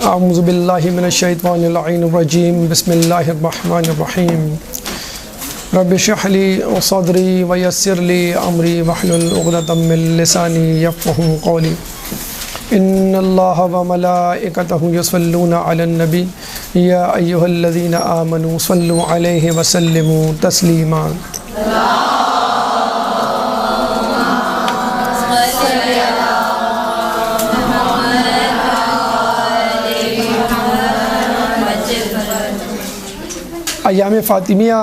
اعوذ باللہ من الشیطان اللعین الرجیم بسم اللہ الرحمن الرحیم رب اشرح لی صدری ویسر لی امری واحلل عقدۃ من لسانی یفقہوا قولی ان اللہ وملائکتہ یصلون علی النبی یا ایہا الذین آمنوا صلوا علیہ وسلموا تسلیما۔ ایام فاطمیہ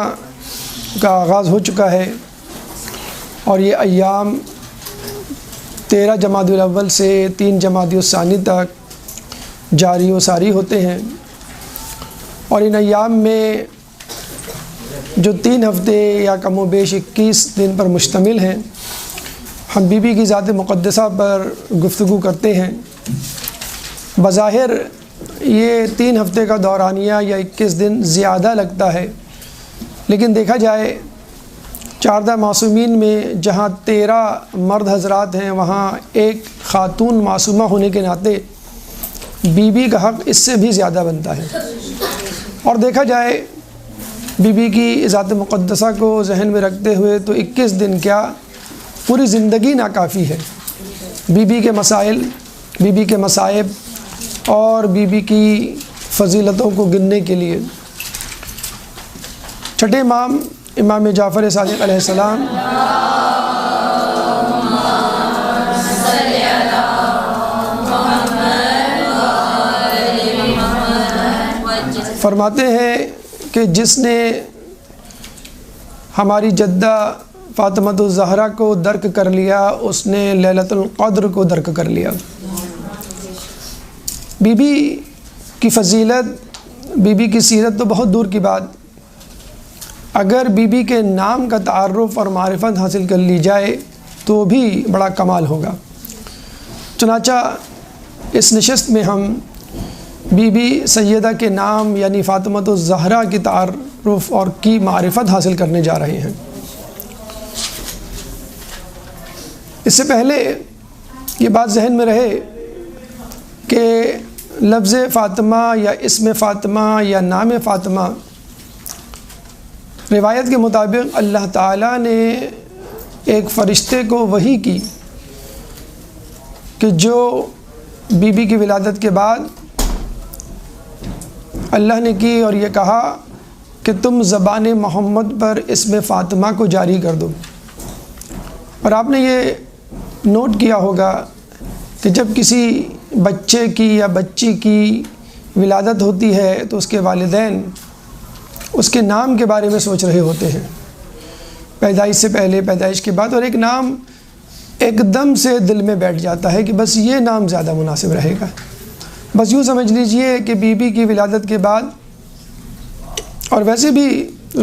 کا آغاز ہو چکا ہے اور یہ ایام 13 جمادی الاول سے 3 جمادی الثانی تک جاری و ساری ہوتے ہیں، اور ان ایام میں جو 3 ہفتے یا کم و بیش 21 دن پر مشتمل ہیں، ہم بی بی کی ذات مقدسہ پر گفتگو کرتے ہیں۔ بظاہر یہ 3 ہفتے کا دورانیہ یا 21 دن زیادہ لگتا ہے، لیکن دیکھا جائے 14 معصومین میں جہاں 13 مرد حضرات ہیں، وہاں ایک خاتون معصومہ ہونے کے ناطے بی بی کا حق اس سے بھی زیادہ بنتا ہے۔ اور دیکھا جائے بی بی کی ذات مقدسہ کو ذہن میں رکھتے ہوئے تو 21 دن کیا پوری زندگی ناکافی ہے بی بی کے مسائل، بی بی کے مصائب اور بی بی کی فضیلتوں کو گننے کے لیے۔ چھٹے امام امام جعفر صادق علیہ السلام فرماتے ہیں کہ جس نے ہماری جدہ فاطمۃ الزہرا کو درک کر لیا، اس نے لیلۃ القدر کو درک کر لیا۔ بی بی کی فضیلت، بی بی کی سیرت تو بہت دور کی بات، اگر بی بی کے نام کا تعارف اور معرفت حاصل کر لی جائے تو بھی بڑا کمال ہوگا۔ چنانچہ اس نشست میں ہم بی بی سیدہ کے نام یعنی فاطمۃ الزہرا کی تعارف اور کی معرفت حاصل کرنے جا رہے ہیں۔ اس سے پہلے یہ بات ذہن میں رہے کہ لفظ فاطمہ یا اسم فاطمہ یا نام فاطمہ روایت کے مطابق اللہ تعالیٰ نے ایک فرشتے کو وحی کی کہ جو بی بی کی ولادت کے بعد اللہ نے کی اور یہ کہا کہ تم زبان محمد پر اسم فاطمہ کو جاری کر دو۔ اور آپ نے یہ نوٹ کیا ہوگا کہ جب کسی بچے کی یا بچی کی ولادت ہوتی ہے تو اس کے والدین اس کے نام کے بارے میں سوچ رہے ہوتے ہیں، پیدائش سے پہلے، پیدائش کے بعد، اور ایک نام ایک دم سے دل میں بیٹھ جاتا ہے کہ بس یہ نام زیادہ مناسب رہے گا۔ بس یوں سمجھ لیجئے کہ بی بی کی ولادت کے بعد، اور ویسے بھی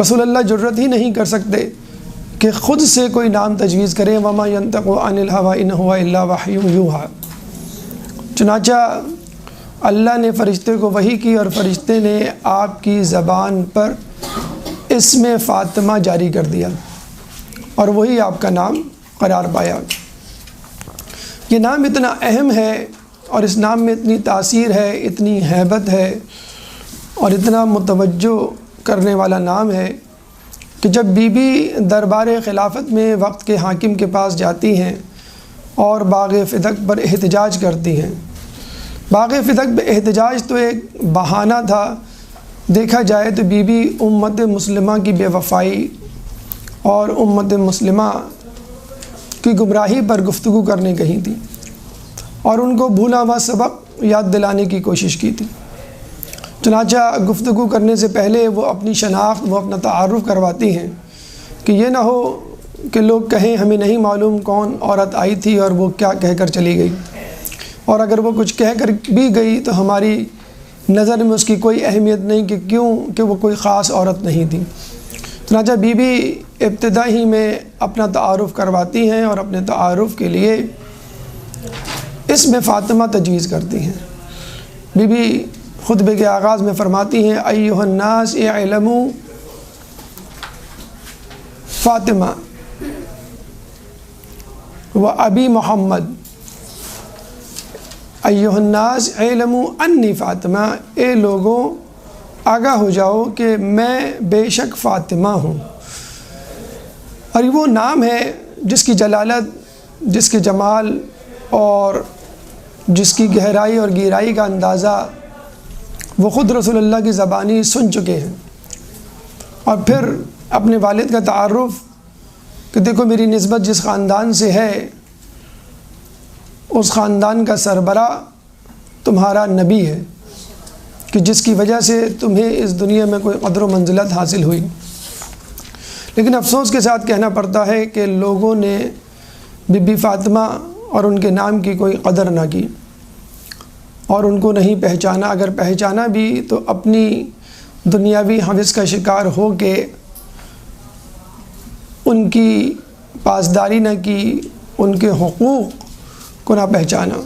رسول اللہ جرت ہی نہیں کر سکتے کہ خود سے کوئی نام تجویز کریں، وما ينطق عن الهوى ان هو الا وحی یوحى۔ چنانچہ اللہ نے فرشتے کو وحی کی اور فرشتے نے آپ کی زبان پر اسم فاطمہ جاری کر دیا اور وہی آپ کا نام قرار پایا۔ یہ نام اتنا اہم ہے اور اس نام میں اتنی تاثیر ہے، اتنی ہیبت ہے اور اتنا متوجہ کرنے والا نام ہے کہ جب بی بی دربار خلافت میں وقت کے حاکم کے پاس جاتی ہیں اور باغ فتق پر احتجاج کرتی ہیں۔ باغ فتق پہ احتجاج تو ایک بہانہ تھا، دیکھا جائے تو بی بی امت مسلمہ کی بے وفائی اور امت مسلمہ کی گمراہی پر گفتگو کرنے گئی تھی اور ان کو بھولا ہوا سبق یاد دلانے کی کوشش کی تھی۔ چنانچہ گفتگو کرنے سے پہلے وہ اپنی شناخت، وہ اپنا تعارف کرواتی ہیں کہ یہ نہ ہو کہ لوگ کہیں ہمیں نہیں معلوم کون عورت آئی تھی اور وہ کیا کہہ کر چلی گئی، اور اگر وہ کچھ کہہ کر بھی گئی تو ہماری نظر میں اس کی کوئی اہمیت نہیں کہ کیوں کہ وہ کوئی خاص عورت نہیں تھی۔ چنانچہ بی بی ابتدا ہی میں اپنا تعارف کرواتی ہیں اور اپنے تعارف کے لیے اسم فاطمہ تجویز کرتی ہیں۔ بی بی خطبے کے آغاز میں فرماتی ہیں ایھا الناس اعلموا فاطمہ و ابی محمد، ایھا الناس اعلموا انی فاطمہ، اے لوگوں آگاہ ہو جاؤ کہ میں بے شک فاطمہ ہوں۔ اور یہ وہ نام ہے جس کی جلالت، جس کے جمال اور جس کی گہرائی اور گہرائی کا اندازہ وہ خود رسول اللہ کی زبانی سن چکے ہیں۔ اور پھر اپنے والد کا تعارف کہ دیکھو میری نسبت جس خاندان سے ہے اس خاندان کا سربراہ تمہارا نبی ہے، کہ جس کی وجہ سے تمہیں اس دنیا میں کوئی قدر و منزلت حاصل ہوئی۔ لیکن افسوس کے ساتھ کہنا پڑتا ہے کہ لوگوں نے بی بی فاطمہ اور ان کے نام کی کوئی قدر نہ کی اور ان کو نہیں پہچانا، اگر پہچانا بھی تو اپنی دنیاوی ہوس کا شکار ہو کے ان کی پاسداری نہ کی، ان کے حقوق کو نہ پہچانا،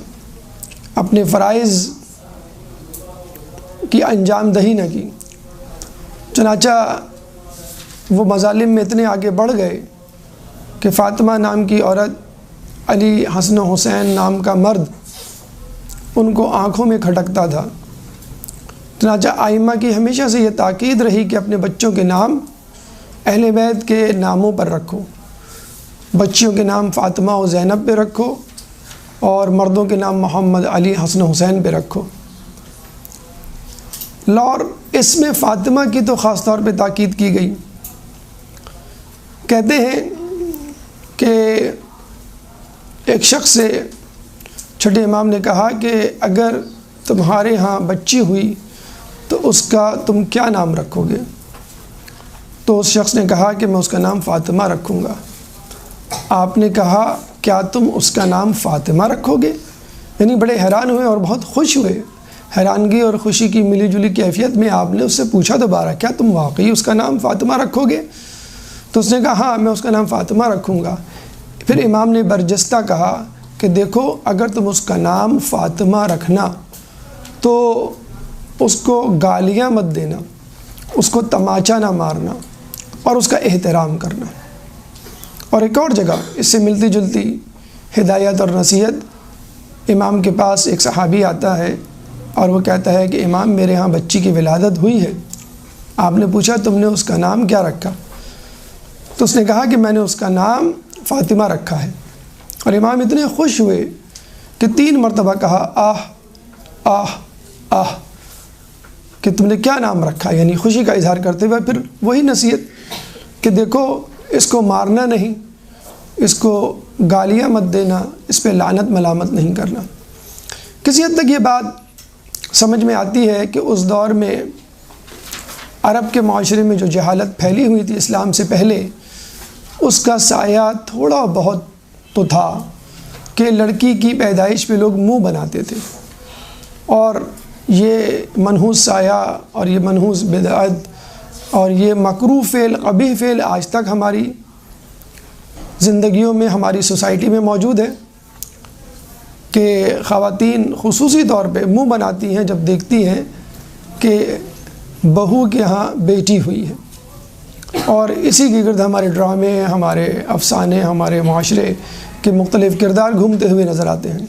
اپنے فرائض کی انجام دہی نہ کی۔ چنانچہ وہ مظالم میں اتنے آگے بڑھ گئے کہ فاطمہ نام کی عورت، علی حسن و حسین نام کا مرد ان کو آنکھوں میں کھٹکتا تھا۔ چنانچہ آئمہ کی ہمیشہ سے یہ تاکید رہی کہ اپنے بچوں کے نام اہل بیت کے ناموں پر رکھو، بچیوں کے نام فاطمہ و زینب پہ رکھو اور مردوں کے نام محمد، علی، حسن و حسین پہ رکھو۔ اور اس میں فاطمہ کی تو خاص طور پہ تاکید کی گئی۔ کہتے ہیں کہ ایک شخص سے چھٹے امام نے کہا کہ اگر تمہارے ہاں بچی ہوئی تو اس کا تم کیا نام رکھو گے؟ تو اس شخص نے کہا کہ میں اس کا نام فاطمہ رکھوں گا۔ آپ نے کہا کیا تم اس کا نام فاطمہ رکھو گے؟ یعنی بڑے حیران ہوئے اور بہت خوش ہوئے۔ حیرانگی اور خوشی کی ملی جلی کیفیت میں آپ نے اس سے پوچھا دوبارہ، کیا تم واقعی اس کا نام فاطمہ رکھو گے؟ تو اس نے کہا ہاں میں اس کا نام فاطمہ رکھوں گا۔ پھر امام نے برجستہ کہا کہ دیکھو اگر تم اس کا نام فاطمہ رکھنا تو اس کو گالیاں مت دینا، اس کو تماچا نہ مارنا اور اس کا احترام کرنا۔ اور ایک اور جگہ اس سے ملتی جلتی ہدایت اور نصیحت، امام کے پاس ایک صحابی آتا ہے اور وہ کہتا ہے کہ امام میرے ہاں بچی کی ولادت ہوئی ہے۔ آپ نے پوچھا تم نے اس کا نام کیا رکھا؟ تو اس نے کہا کہ میں نے اس کا نام فاطمہ رکھا ہے۔ اور امام اتنے خوش ہوئے کہ 3 مرتبہ کہا آہ آہ آہ، کہ تم نے کیا نام رکھا، یعنی خوشی کا اظہار کرتے ہوئے پھر وہی نصیحت کہ دیکھو اس کو مارنا نہیں، اس کو گالیاں مت دینا، اس پہ لعنت ملامت نہیں کرنا۔ کسی حد تک یہ بات سمجھ میں آتی ہے کہ اس دور میں عرب کے معاشرے میں جو جہالت پھیلی ہوئی تھی اسلام سے پہلے، اس کا سایہ تھوڑا بہت تو تھا کہ لڑکی کی پیدائش پہ لوگ منہ بناتے تھے، اور یہ منحوس سایہ اور یہ منحوس بدعت اور یہ مکروہ فعل، قبیح فعل آج تک ہماری زندگیوں میں، ہماری سوسائٹی میں موجود ہے کہ خواتین خصوصی طور پہ منہ بناتی ہیں جب دیکھتی ہیں کہ بہو کے ہاں بیٹی ہوئی ہے، اور اسی کی گرد ہمارے ڈرامے، ہمارے افسانے، ہمارے معاشرے کے مختلف کردار گھومتے ہوئے نظر آتے ہیں۔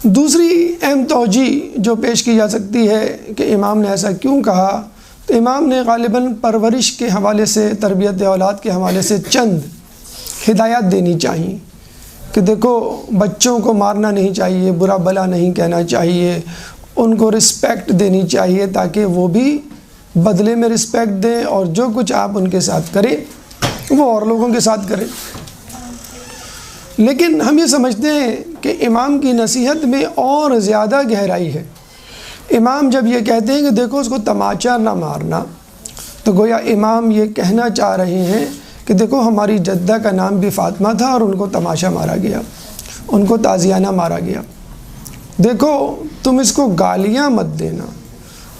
دوسری اہم توجہ جو پیش کی جا سکتی ہے کہ امام نے ایسا کیوں کہا، تو امام نے غالباً پرورش کے حوالے سے، تربیت اولاد کے حوالے سے چند ہدایات دینی چاہیے کہ دیکھو بچوں کو مارنا نہیں چاہیے، برا بلا نہیں کہنا چاہیے، ان کو رسپیکٹ دینی چاہیے تاکہ وہ بھی بدلے میں رسپیکٹ دیں، اور جو کچھ آپ ان کے ساتھ کریں وہ اور لوگوں کے ساتھ کریں۔ لیکن ہم یہ سمجھتے ہیں کہ امام کی نصیحت میں اور زیادہ گہرائی ہے۔ امام جب یہ کہتے ہیں کہ دیکھو اس کو تماچا نہ مارنا، تو گویا امام یہ کہنا چاہ رہے ہیں کہ دیکھو ہماری جدہ کا نام بھی فاطمہ تھا اور ان کو تماشا مارا گیا، ان کو تازیانہ مارا گیا، دیکھو تم اس کو گالیاں مت دینا۔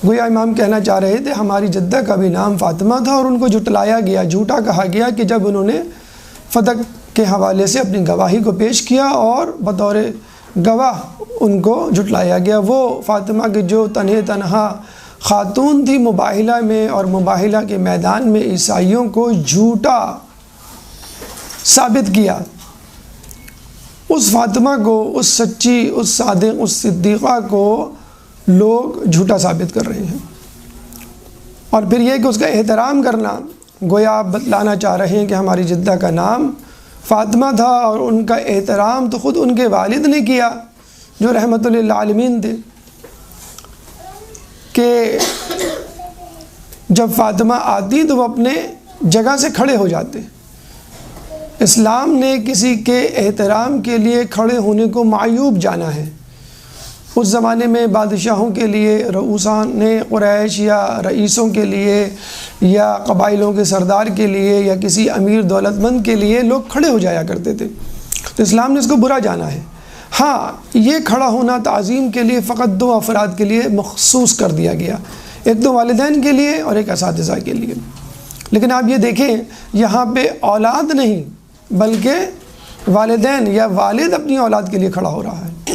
گویا امام کہنا چاہ رہے تھے ہماری جدہ کا بھی نام فاطمہ تھا اور ان کو جھٹلایا گیا، جھوٹا کہا گیا کہ جب انہوں نے فتح کے حوالے سے اپنی گواہی کو پیش کیا اور بطور گواہ ان کو جھٹلایا گیا۔ وہ فاطمہ کے جو تنہا خاتون تھی مباہلہ میں، اور مباہلہ کے میدان میں عیسائیوں کو جھوٹا ثابت کیا، اس فاطمہ کو، اس سچی، اس صادق، اس صدیقہ کو لوگ جھوٹا ثابت کر رہے ہیں۔ اور پھر یہ کہ اس کا احترام کرنا، گویا آپ بتلانا چاہ رہے ہیں کہ ہماری جدہ کا نام فاطمہ تھا، اور ان کا احترام تو خود ان کے والد نے کیا جو رحمت للعالمین تھے، کہ جب فاطمہ آتی تو وہ اپنے جگہ سے کھڑے ہو جاتے۔ اسلام نے کسی کے احترام کے لیے کھڑے ہونے کو معیوب جانا ہے۔ اس زمانے میں بادشاہوں کے لیے، رؤوسان قریش یا رئیسوں کے لیے یا قبائلوں کے سردار کے لیے یا کسی امیر دولت مند کے لیے لوگ کھڑے ہو جایا کرتے تھے، تو اسلام نے اس کو برا جانا ہے۔ ہاں، یہ کھڑا ہونا تعظیم کے لیے فقط دو افراد کے لیے مخصوص کر دیا گیا، ایک تو والدین کے لیے اور ایک اساتذہ کے لیے۔ لیکن آپ یہ دیکھیں، یہاں پہ اولاد نہیں بلکہ والدین یا والد اپنی اولاد کے لیے کھڑا ہو رہا ہے۔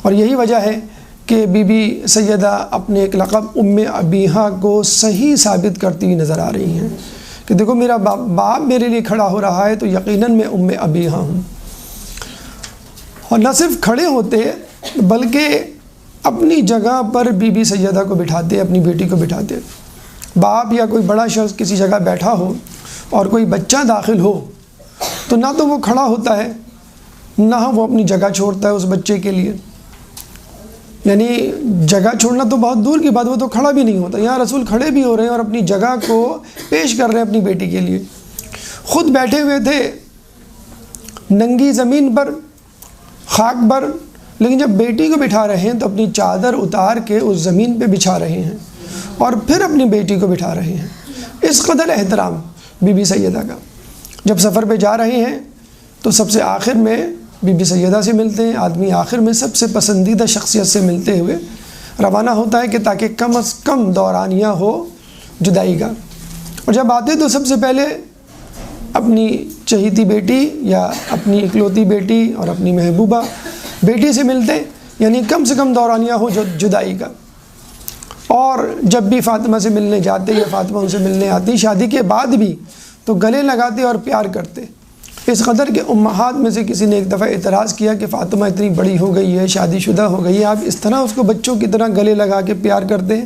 اور یہی وجہ ہے کہ بی بی سیدہ اپنے ایک لقب ام ابیہا کو صحیح ثابت کرتی ہوئی نظر آ رہی ہیں کہ دیکھو میرا باپ میرے لیے کھڑا ہو رہا ہے تو یقیناً میں ام ابیہا ہوں۔ اور نہ صرف کھڑے ہوتے بلکہ اپنی جگہ پر بی بی سیدہ کو بٹھاتے، اپنی بیٹی کو بٹھاتے۔ باپ یا کوئی بڑا شخص کسی جگہ بیٹھا ہو اور کوئی بچہ داخل ہو تو نہ تو وہ کھڑا ہوتا ہے، نہ وہ اپنی جگہ چھوڑتا ہے اس بچے کے لیے۔ یعنی جگہ چھوڑنا تو بہت دور کی بات، وہ تو کھڑا بھی نہیں ہوتا۔ یہاں رسول کھڑے بھی ہو رہے ہیں اور اپنی جگہ کو پیش کر رہے ہیں اپنی بیٹی کے لیے۔ خود بیٹھے ہوئے تھے ننگی زمین پر، خاک پر، لیکن جب بیٹی کو بٹھا رہے ہیں تو اپنی چادر اتار کے اس زمین پہ بچھا رہے ہیں اور پھر اپنی بیٹی کو بٹھا رہے ہیں۔ اس قدر احترام بی بی سیدہ کا۔ جب سفر پہ جا رہے ہیں تو سب سے آخر میں بی بی سیدہ سے ملتے ہیں۔ آدمی آخر میں سب سے پسندیدہ شخصیت سے ملتے ہوئے روانہ ہوتا ہے کہ تاکہ کم از کم دورانیہ ہو جدائی کا۔ اور جب آتے تو سب سے پہلے اپنی چہیتی بیٹی یا اپنی اکلوتی بیٹی اور اپنی محبوبہ بیٹی سے ملتے، یعنی کم سے کم دورانیہ ہو جدائی کا۔ اور جب بھی فاطمہ سے ملنے جاتے یا فاطمہ ان سے ملنے آتی، شادی کے بعد بھی، تو گلے لگاتے اور پیار کرتے۔ اس قدر کہ امہات میں سے کسی نے ایک دفعہ اعتراض کیا کہ فاطمہ اتنی بڑی ہو گئی ہے، شادی شدہ ہو گئی ہے، آپ اس طرح اس کو بچوں کی طرح گلے لگا کے پیار کرتے ہیں؟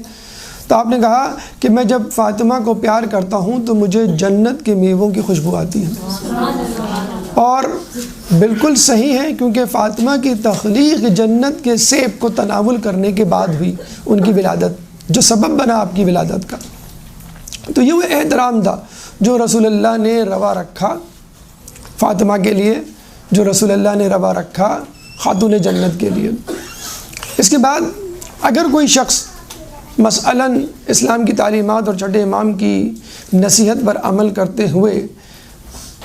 تو آپ نے کہا کہ میں جب فاطمہ کو پیار کرتا ہوں تو مجھے جنت کے میووں کی خوشبو آتی ہے۔ اور بالکل صحیح ہے، کیونکہ فاطمہ کی تخلیق جنت کے سیب کو تناول کرنے کے بعد ہوئی، ان کی ولادت جو سبب بنا آپ کی ولادت کا۔ تو یہ وہ احترام تھا جو رسول اللہ نے روا رکھا فاطمہ کے لیے، جو رسول اللہ نے روا رکھا خاتون جنت کے لیے۔ اس کے بعد اگر کوئی شخص مثلاً اسلام کی تعلیمات اور چھٹے امام کی نصیحت پر عمل کرتے ہوئے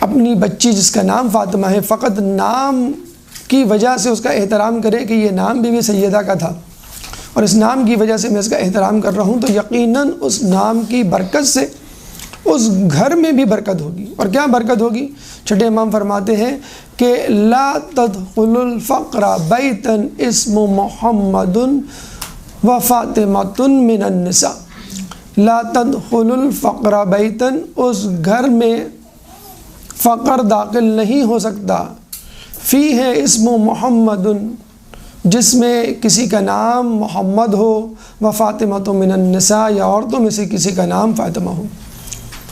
اپنی بچی جس کا نام فاطمہ ہے، فقط نام کی وجہ سے اس کا احترام کرے کہ یہ نام بی بی سیدہ کا تھا اور اس نام کی وجہ سے میں اس کا احترام کر رہا ہوں، تو یقیناً اس نام کی برکت سے اس گھر میں بھی برکت ہوگی۔ اور کیا برکت ہوگی؟ چھٹے امام فرماتے ہیں کہ لا تدخل الفقر بیتا اسم محمد و فاطمۃ من النساء۔ لا تدخل الفقر بیتا، اس گھر میں فقر داخل نہیں ہو سکتا، فی ہے اسم محمد، جس میں کسی کا نام محمد ہو، و فاطمۃ من النساء، یا عورتوں میں سے کسی کا نام فاطمہ ہو۔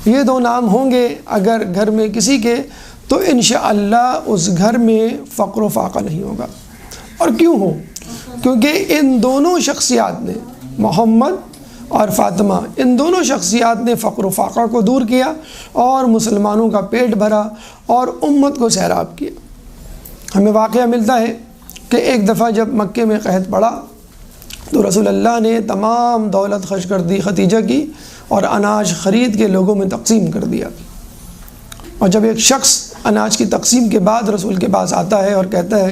یہ دو نام ہوں گے اگر گھر میں کسی کے، تو انشاءاللہ اس گھر میں فقر و فاقہ نہیں ہوگا۔ اور کیوں ہو؟ کیونکہ ان دونوں شخصیات نے، محمد اور فاطمہ، ان دونوں شخصیات نے فقر و فاقہ کو دور کیا اور مسلمانوں کا پیٹ بھرا اور امت کو سیراب کیا۔ ہمیں واقعہ ملتا ہے کہ ایک دفعہ جب مکے میں قحط پڑا تو رسول اللہ نے تمام دولت خرچ کر دی خدیجہ کی اور اناج خرید کے لوگوں میں تقسیم کر دیا۔ اور جب ایک شخص اناج کی تقسیم کے بعد رسول کے پاس آتا ہے اور کہتا ہے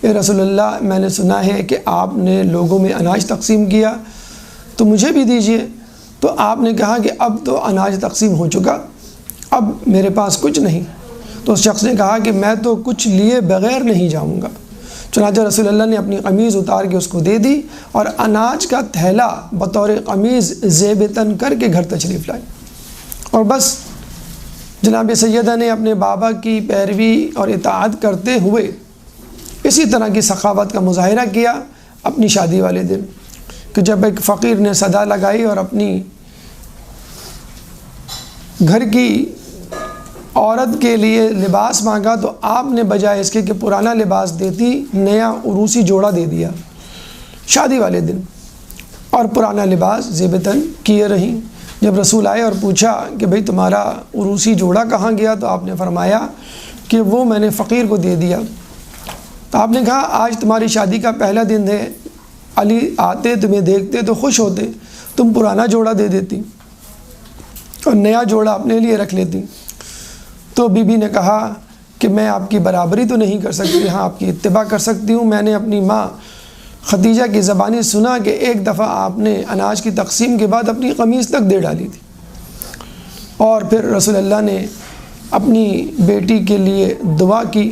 اے رسول اللہ، میں نے سنا ہے کہ آپ نے لوگوں میں اناج تقسیم کیا تو مجھے بھی دیجئے، تو آپ نے کہا کہ اب تو اناج تقسیم ہو چکا، اب میرے پاس کچھ نہیں۔ تو اس شخص نے کہا کہ میں تو کچھ لیے بغیر نہیں جاؤں گا۔ چنانچہ رسول اللہ نے اپنی قمیض اتار کے اس کو دے دی اور اناج کا تھیلا بطور قمیض زیب تن کر کے گھر تشریف لائے۔ اور بس جناب سیدہ نے اپنے بابا کی پیروی اور اطاعت کرتے ہوئے اسی طرح کی سخاوت کا مظاہرہ کیا اپنی شادی والے دن، کہ جب ایک فقیر نے صدا لگائی اور اپنی گھر کی عورت کے لیے لباس مانگا تو آپ نے بجائے اس کے کہ پرانا لباس دیتی، نیا عروسی جوڑا دے دیا شادی والے دن، اور پرانا لباس زیبتاً کیے رہیں۔ جب رسول آئے اور پوچھا کہ بھئی تمہارا عروسی جوڑا کہاں گیا، تو آپ نے فرمایا کہ وہ میں نے فقیر کو دے دیا۔ تو آپ نے کہا آج تمہاری شادی کا پہلا دن ہے، علی آتے تمہیں دیکھتے تو خوش ہوتے، تم پرانا جوڑا دے دیتی اور نیا جوڑا اپنے لیے رکھ لیتی۔ تو بی بی نے کہا کہ میں آپ کی برابری تو نہیں کر سکتی، ہاں آپ کی اتباع کر سکتی ہوں۔ میں نے اپنی ماں خدیجہ کی زبانی سنا کہ ایک دفعہ آپ نے اناج کی تقسیم کے بعد اپنی قمیص تک دے ڈالی تھی، اور پھر رسول اللہ نے اپنی بیٹی کے لیے دعا کی،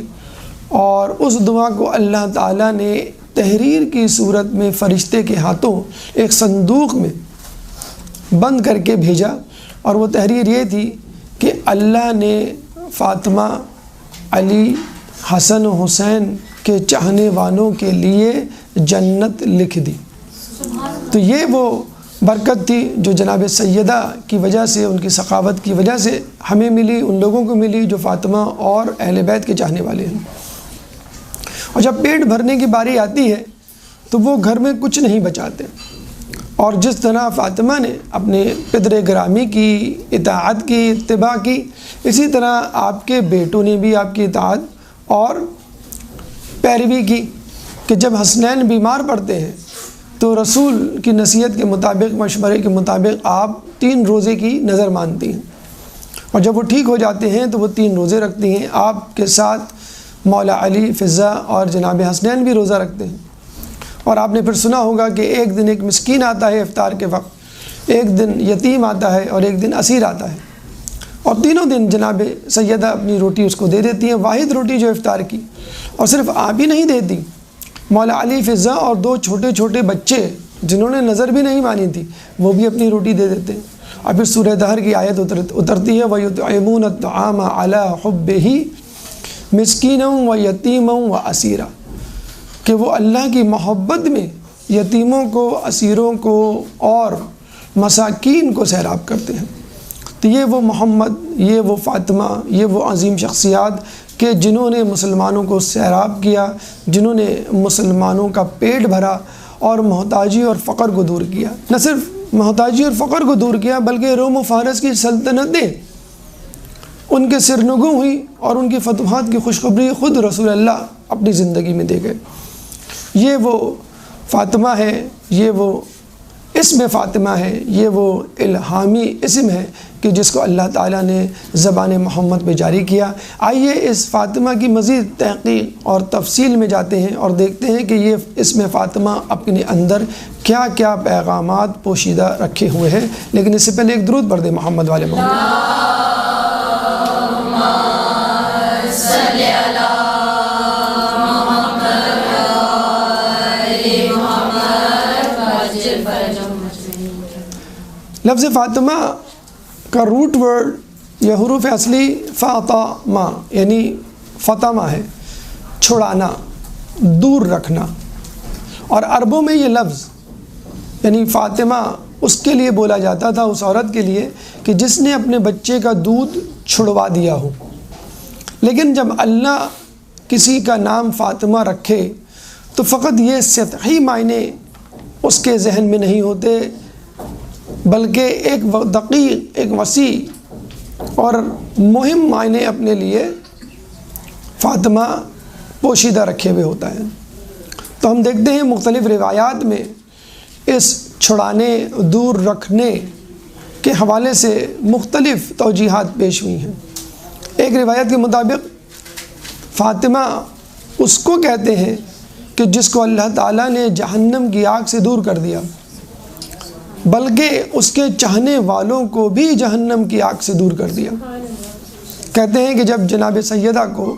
اور اس دعا کو اللہ تعالیٰ نے تحریر کی صورت میں فرشتے کے ہاتھوں ایک صندوق میں بند کر کے بھیجا، اور وہ تحریر یہ تھی کہ اللہ نے فاطمہ، علی، حسن و حسین کے چاہنے والوں کے لیے جنت لکھ دی۔ تو یہ وہ برکت تھی جو جناب سیدہ کی وجہ سے، ان کی سخاوت کی وجہ سے ہمیں ملی، ان لوگوں کو ملی جو فاطمہ اور اہل بیت کے چاہنے والے ہیں۔ اور جب پیٹ بھرنے کی باری آتی ہے تو وہ گھر میں کچھ نہیں بچاتے، اور جس طرح فاطمہ نے اپنے پدر گرامی کی اطاعت کی، اتباع کی، اسی طرح آپ کے بیٹوں نے بھی آپ کی اطاعت اور پیروی کی، کہ جب حسنین بیمار پڑتے ہیں تو رسول کی نصیحت کے مطابق، مشورے کے مطابق آپ 3 روزے کی نظر مانتی ہیں، اور جب وہ ٹھیک ہو جاتے ہیں تو وہ 3 روزے رکھتی ہیں۔ آپ کے ساتھ مولا علی، فضہ اور جناب حسنین بھی روزہ رکھتے ہیں۔ اور آپ نے پھر سنا ہوگا کہ ایک دن ایک مسکین آتا ہے افطار کے وقت، ایک دن یتیم آتا ہے، اور ایک دن اسیر آتا ہے، اور تینوں دن جناب سیدہ اپنی روٹی اس کو دے دیتی ہیں، واحد روٹی جو افطار کی۔ اور صرف آپ ہی نہیں دیتی، مولا علی، فضہ اور 2 چھوٹے چھوٹے بچے جنہوں نے نظر بھی نہیں مانی تھی، وہ بھی اپنی روٹی دے دیتے ہیں۔ اور پھر سورہ دہر کی آیت اترتی ہے، وَيُطْعِمُونَ الطَّعَامَ عَلَىٰ حُبِّهِ مسکینا و یتیما و اسیرا، کہ وہ اللہ کی محبت میں یتیموں کو، اسیروں کو اور مساکین کو سیراب کرتے ہیں۔ تو یہ وہ محمد، یہ وہ فاطمہ، یہ وہ عظیم شخصیات کہ جنہوں نے مسلمانوں کو سیراب کیا، جنہوں نے مسلمانوں کا پیٹ بھرا اور محتاجی اور فقر کو دور کیا۔ نہ صرف محتاجی اور فقر کو دور کیا بلکہ روم و فارس کی سلطنتیں ان کے سرنگوں ہوئی، اور ان کی فتوحات کی خوشخبری خود رسول اللہ اپنی زندگی میں دے گئے۔ یہ وہ فاطمہ ہے، یہ وہ اسم فاطمہ ہے، یہ وہ الہامی اسم ہے کہ جس کو اللہ تعالیٰ نے زبان محمد پہ جاری کیا۔ آئیے اس فاطمہ کی مزید تحقیق اور تفصیل میں جاتے ہیں اور دیکھتے ہیں کہ یہ اسم فاطمہ اپنے اندر کیا کیا پیغامات پوشیدہ رکھے ہوئے ہیں۔ لیکن اس سے پہلے ایک درود پڑھ دیں محمد والے محمد۔ لفظ فاطمہ کا روٹ ورڈ یا حروف اصلی فاطمہ یعنی فاطمہ ہے، چھڑانا، دور رکھنا، اور عربوں میں یہ لفظ یعنی فاطمہ اس کے لیے بولا جاتا تھا، اس عورت کے لیے کہ جس نے اپنے بچے کا دودھ چھڑوا دیا ہو۔ لیکن جب اللہ کسی کا نام فاطمہ رکھے تو فقط یہ سطحی معنی اس کے ذہن میں نہیں ہوتے، بلکہ ایک دقیق، ایک وسیع اور مہم معنی اپنے لیے فاطمہ پوشیدہ رکھے ہوئے ہوتا ہے۔ تو ہم دیکھتے ہیں مختلف روایات میں اس چھڑانے، دور رکھنے کے حوالے سے مختلف توجیحات پیش ہوئی ہیں۔ ایک روایت کے مطابق فاطمہ اس کو کہتے ہیں کہ جس کو اللہ تعالیٰ نے جہنم کی آگ سے دور کر دیا، بلکہ اس کے چاہنے والوں کو بھی جہنم کی آگ سے دور کر دیا۔ کہتے ہیں کہ جب جناب سیدہ کو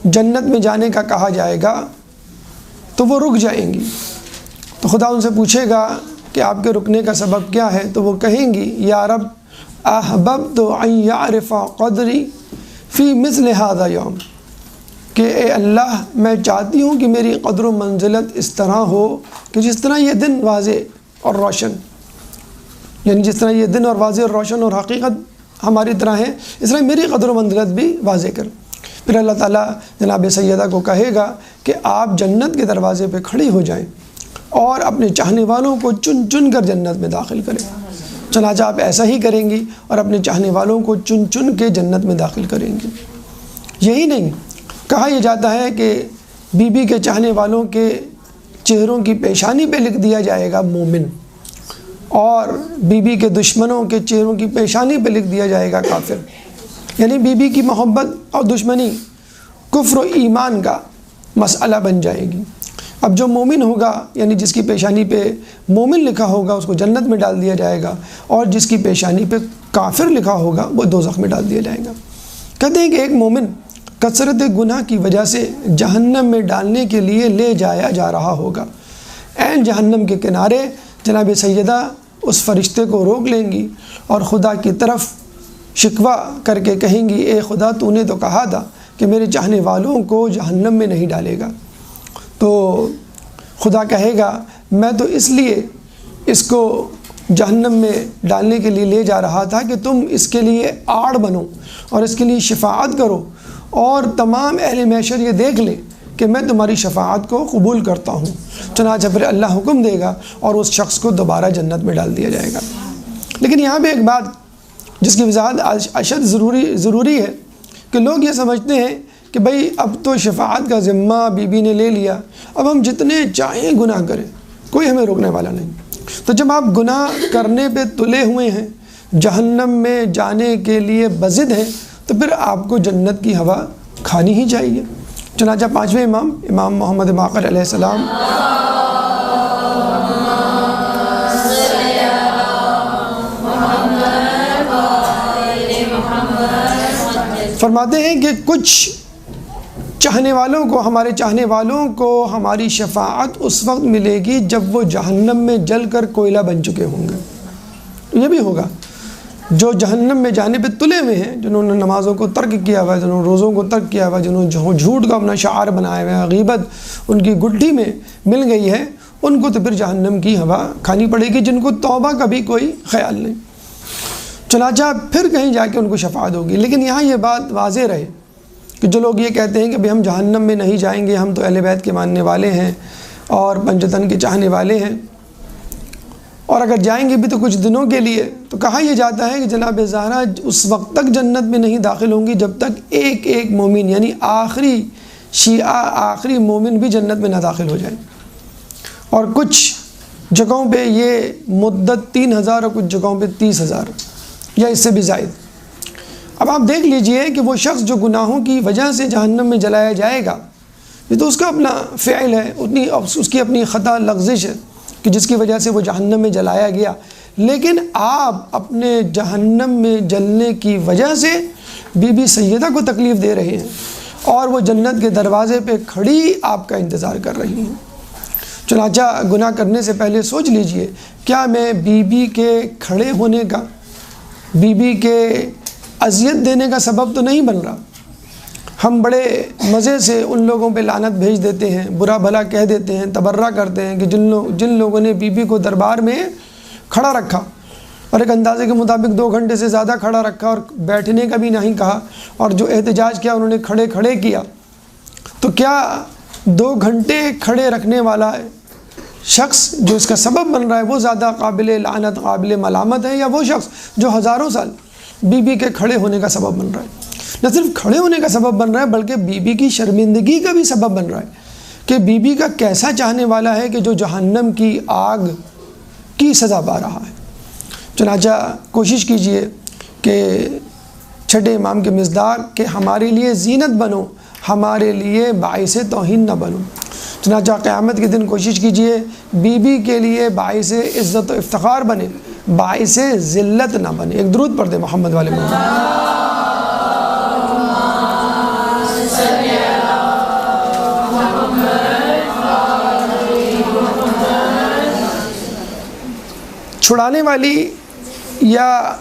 جنت میں جانے کا کہا جائے گا تو وہ رک جائیں گی، تو خدا ان سے پوچھے گا کہ آپ کے رکنے کا سبب کیا ہے، تو وہ کہیں گی یا رب احببت ان یعرف قدری فی مثل هذا یوم، کہ اے اللہ میں چاہتی ہوں کہ میری قدر و منزلت اس طرح ہو کہ جس طرح یہ دن واضح اور روشن، یعنی جس طرح یہ دن اور واضح اور روشن اور حقیقت ہماری طرح ہے، اس طرح میری قدر و منزلت بھی واضح کر۔ پھر اللہ تعالیٰ جناب سیدہ کو کہے گا کہ آپ جنت کے دروازے پہ کھڑی ہو جائیں اور اپنے چاہنے والوں کو چن چن کر جنت میں داخل کریں۔ چنانچہ آپ ایسا ہی کریں گی اور اپنے چاہنے والوں کو چن چن کے جنت میں داخل کریں گی۔ یہی نہیں، کہا یہ جاتا ہے کہ بی بی کے چاہنے والوں کے چہروں کی پیشانی پہ لکھ دیا جائے گا مومن، اور بی بی کے دشمنوں کے چہروں کی پیشانی پہ لکھ دیا جائے گا کافر۔ یعنی بی بی کی محبت اور دشمنی کفر و ایمان کا مسئلہ بن جائے گی۔ اب جو مومن ہوگا، یعنی جس کی پیشانی پہ مومن لکھا ہوگا، اس کو جنت میں ڈال دیا جائے گا، اور جس کی پیشانی پہ کافر لکھا ہوگا وہ دوزخ میں ڈال دیا جائے گا۔ کہتے ہیں کہ ایک مومن کثرت گناہ کی وجہ سے جہنم میں ڈالنے کے لیے لے جایا جا رہا ہوگا۔ عین جہنم کے کنارے جناب سیدہ اس فرشتے کو روک لیں گی اور خدا کی طرف شکوہ کر کے کہیں گی، اے خدا تو نے تو کہا تھا کہ میرے چاہنے والوں کو جہنم میں نہیں ڈالے گا۔ تو خدا کہے گا میں تو اس لیے اس کو جہنم میں ڈالنے کے لیے لے جا رہا تھا کہ تم اس کے لیے آڑ بنو اور اس کے لیے شفاعت کرو، اور تمام اہل محشر یہ دیکھ لیں کہ میں تمہاری شفاعت کو قبول کرتا ہوں۔ چنانچہ پھر اللہ حکم دے گا اور اس شخص کو دوبارہ جنت میں ڈال دیا جائے گا۔ لیکن یہاں پہ ایک بات جس کی وضاحت اشد ضروری ہے کہ لوگ یہ سمجھتے ہیں کہ بھئی اب تو شفاعت کا ذمہ بی بی نے لے لیا، اب ہم جتنے چاہیں گناہ کریں، کوئی ہمیں روکنے والا نہیں۔ تو جب آپ گناہ کرنے پہ تلے ہوئے ہیں، جہنم میں جانے کے لیے بضد ہیں، تو پھر آپ کو جنت کی ہوا کھانی ہی چاہیے۔ چنانچہ پانچویں امام محمد باقر علیہ السلام فرماتے ہیں کہ کچھ چاہنے والوں کو، ہمارے چاہنے والوں کو ہماری شفاعت اس وقت ملے گی جب وہ جہنم میں جل کر کوئلہ بن چکے ہوں گے۔ یہ بھی ہوگا جو جہنم میں جانے پہ تلے ہوئے ہیں، جنہوں نے نمازوں کو ترک کیا ہوا ہے، جنہوں نے روزوں کو ترک کیا ہوا ہے، جنہوں نے جھوٹ کو اپنا شعار بنایا ہوا ہے، غیبت ان کی گڈھی میں مل گئی ہے، ان کو تو پھر جہنم کی ہوا کھانی پڑے گی، جن کو توبہ کا بھی کوئی خیال نہیں۔ چنانچہ پھر کہیں جا کے ان کو شفاعت ہوگی۔ لیکن یہاں یہ بات واضح رہے کہ جو لوگ یہ کہتے ہیں کہ ہم جہنم میں نہیں جائیں گے، ہم تو اہل بیت کے ماننے والے ہیں اور پنجتن کے چاہنے والے ہیں، اور اگر جائیں گے بھی تو کچھ دنوں کے لیے، تو کہا یہ جاتا ہے کہ جناب زہرا اس وقت تک جنت میں نہیں داخل ہوں گی جب تک ایک ایک مومن، یعنی آخری شیعہ، آخری مومن بھی جنت میں نہ داخل ہو جائے۔ اور کچھ جگہوں پہ یہ مدت 3000 اور کچھ جگہوں پہ 30,000 یا اس سے بھی زائد۔ اب آپ دیکھ لیجئے کہ وہ شخص جو گناہوں کی وجہ سے جہنم میں جلایا جائے گا، یہ تو اس کا اپنا فعل ہے، اس کی اپنی خطا لغزش ہے کہ جس کی وجہ سے وہ جہنم میں جلایا گیا۔ لیکن آپ اپنے جہنم میں جلنے کی وجہ سے بی بی سیدہ کو تکلیف دے رہے ہیں، اور وہ جنت کے دروازے پہ کھڑی آپ کا انتظار کر رہی ہیں۔ چنانچہ گناہ کرنے سے پہلے سوچ لیجئے، کیا میں بی بی کے کھڑے ہونے کا، بی بی کے اذیت دینے کا سبب تو نہیں بن رہا؟ ہم بڑے مزے سے ان لوگوں پہ لعنت بھیج دیتے ہیں، برا بھلا کہہ دیتے ہیں، تبرہ کرتے ہیں کہ جن لوگوں نے بی بی کو دربار میں کھڑا رکھا اور ایک اندازے کے مطابق 2 گھنٹے سے زیادہ کھڑا رکھا اور بیٹھنے کا بھی نہیں کہا، اور جو احتجاج کیا انہوں نے کھڑے کھڑے کیا، تو کیا 2 گھنٹے کھڑے رکھنے والا شخص جو اس کا سبب بن رہا ہے وہ زیادہ قابل لعنت، قابل ملامت ہے، یا وہ شخص جو ہزاروں سال بی بی کے کھڑے ہونے کا سبب بن رہا ہے؟ نہ صرف کھڑے ہونے کا سبب بن رہا ہے بلکہ بی بی کی شرمندگی کا بھی سبب بن رہا ہے کہ بی بی کا کیسا چاہنے والا ہے کہ جو جہنم کی آگ کی سزا پا رہا ہے۔ چنانچہ کوشش کیجئے کہ چھٹے امام کے مصداق کہ ہمارے لیے زینت بنو، ہمارے لیے باعث توہین نہ بنو۔ چنانچہ قیامت کے دن کوشش کیجئے بی بی کے لیے باعث عزت و افتخار بنے، باعث ذلت نہ بنے۔ ایک درود پڑھ دے محمد والے محمد۔ چھڑانے والی یا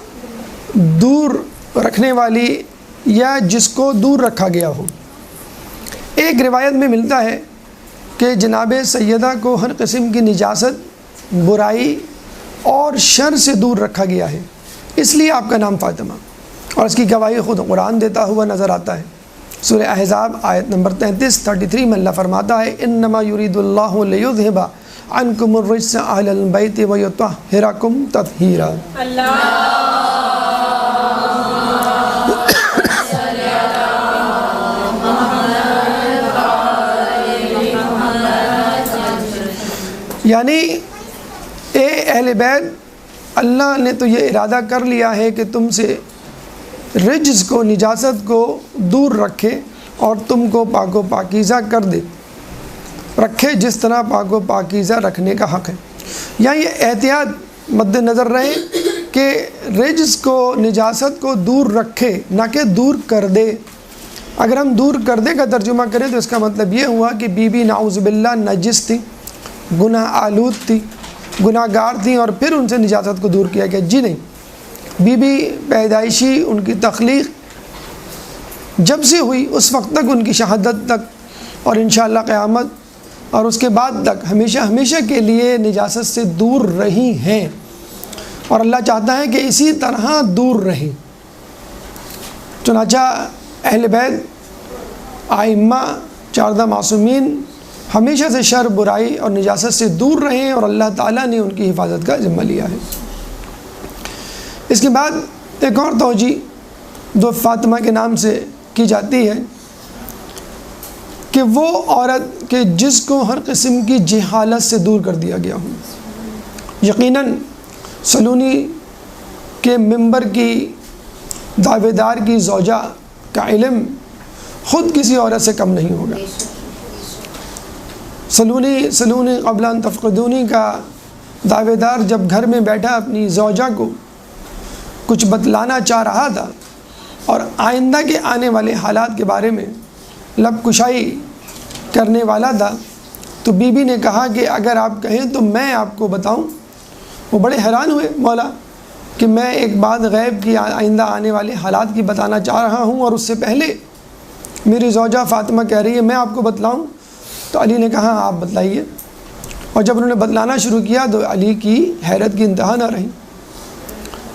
دور رکھنے والی، یا جس کو دور رکھا گیا ہو، ایک روایت میں ملتا ہے کہ جناب سیدہ کو ہر قسم کی نجاست، برائی اور شر سے دور رکھا گیا ہے، اس لیے آپ کا نام فاطمہ، اور اس کی گواہی خود قرآن دیتا ہوا نظر آتا ہے۔ سورہ احزاب آیت نمبر 33 میں اللہ فرماتا ہے انما یرید اللہ لیذھب عنکم الرجس اہل البیت ویطہرکم تطہیرا۔ یعنی اے اہل بیت، اللہ نے تو یہ ارادہ کر لیا ہے کہ تم سے رجس کو، نجاست کو دور رکھے اور تم کو پاک و پاکیزہ کر دے، رکھے جس طرح پاک و پاکیزہ رکھنے کا حق ہے۔ یہاں یہ احتیاط مد نظر رہے کہ رجس کو، نجاست کو دور رکھے، نہ کہ دور کر دے۔ اگر ہم دور کر دے کا ترجمہ کریں تو اس کا مطلب یہ ہوا کہ بی بی نعوذ باللہ نجس تھی، گناہ آلود تھی، گناہ گار تھیں، اور پھر ان سے نجاست کو دور کیا گیا۔ جی نہیں، بی بی پیدائشی، ان کی تخلیق جب سے ہوئی اس وقت تک، ان کی شہادت تک، اور انشاءاللہ قیامت اور اس کے بعد تک ہمیشہ ہمیشہ کے لیے نجاست سے دور رہی ہیں، اور اللہ چاہتا ہے کہ اسی طرح دور رہیں۔ چنانچہ اہل بیت، ائمہ، 14 معصومین ہمیشہ سے شر، برائی اور نجاست سے دور رہیں، اور اللہ تعالیٰ نے ان کی حفاظت کا ذمہ لیا ہے۔ اس کے بعد ایک اور توجیہ جو فاطمہ کے نام سے کی جاتی ہے کہ وہ عورت کہ جس کو ہر قسم کی جہالت سے دور کر دیا گیا ہو۔ یقیناً سلونی کے منبر کی دعوے دار کی زوجہ کا علم خود کسی عورت سے کم نہیں ہوگا۔ سلونی قبل ان تفقدونی کا دعوے دار جب گھر میں بیٹھا اپنی زوجہ کو کچھ بتلانا چاہ رہا تھا اور آئندہ کے آنے والے حالات کے بارے میں لب کشائی کرنے والا تھا، تو بی بی نے کہا کہ اگر آپ کہیں تو میں آپ کو بتاؤں۔ وہ بڑے حیران ہوئے، مولا کہ میں ایک بات غیب کی، آئندہ آنے والے حالات کی بتانا چاہ رہا ہوں، اور اس سے پہلے میری زوجہ فاطمہ کہہ رہی ہے میں آپ کو بتلاؤں۔ تو علی نے کہا آپ بتلائیے، اور جب انہوں نے بتلانا شروع کیا تو علی کی حیرت کی انتہا نہ رہی،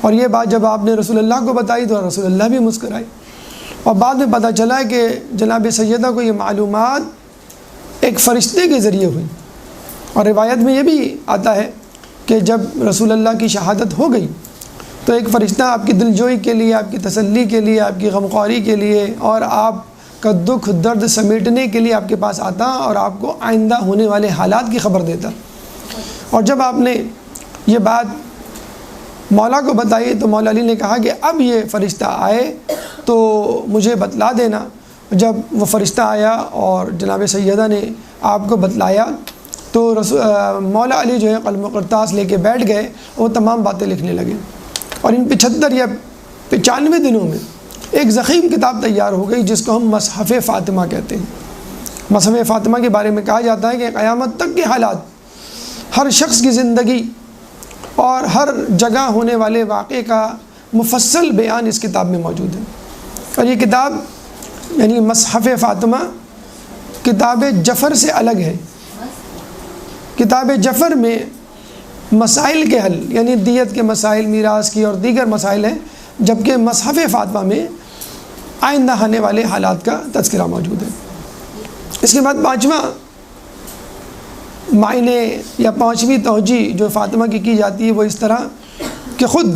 اور یہ بات جب آپ نے رسول اللہ کو بتائی تو رسول اللہ بھی مسکرائے، اور بعد میں پتہ چلا کہ جناب سیدہ کو یہ معلومات ایک فرشتے کے ذریعے ہوئی، اور روایت میں یہ بھی آتا ہے کہ جب رسول اللہ کی شہادت ہو گئی تو ایک فرشتہ آپ کی دلجوئی کے لیے، آپ کی تسلی کے لیے، آپ کی غمخواری کے لیے، اور آپ کا دکھ درد سمیٹنے کے لیے آپ کے پاس آتا اور آپ کو آئندہ ہونے والے حالات کی خبر دیتا۔ اور جب آپ نے یہ بات مولا کو بتائی تو مولا علی نے کہا کہ اب یہ فرشتہ آئے تو مجھے بتلا دینا۔ جب وہ فرشتہ آیا اور جناب سیدہ نے آپ کو بتلایا تو مولا علی جو ہے قلم و کرتاس لے کے بیٹھ گئے، وہ تمام باتیں لکھنے لگے، اور ان 75 یا 95 دنوں میں ایک ضخیم کتاب تیار ہو گئی جس کو ہم مصحف فاطمہ کہتے ہیں۔ مصحف فاطمہ کے بارے میں کہا جاتا ہے کہ قیامت تک کے حالات، ہر شخص کی زندگی اور ہر جگہ ہونے والے واقعے کا مفصل بیان اس کتاب میں موجود ہے۔ اور یہ کتاب یعنی مصحف فاطمہ کتاب جفر سے الگ ہے۔ کتاب جفر میں مسائل کے حل یعنی دیت کے مسائل، میراث کی اور دیگر مسائل ہیں، جبکہ مصحف فاطمہ میں آئندہ آنے والے حالات کا تذکرہ موجود ہے۔ اس کے بعد 5واں معنی یا 5ویں توجیہ جو فاطمہ کی جاتی ہے وہ اس طرح کہ خود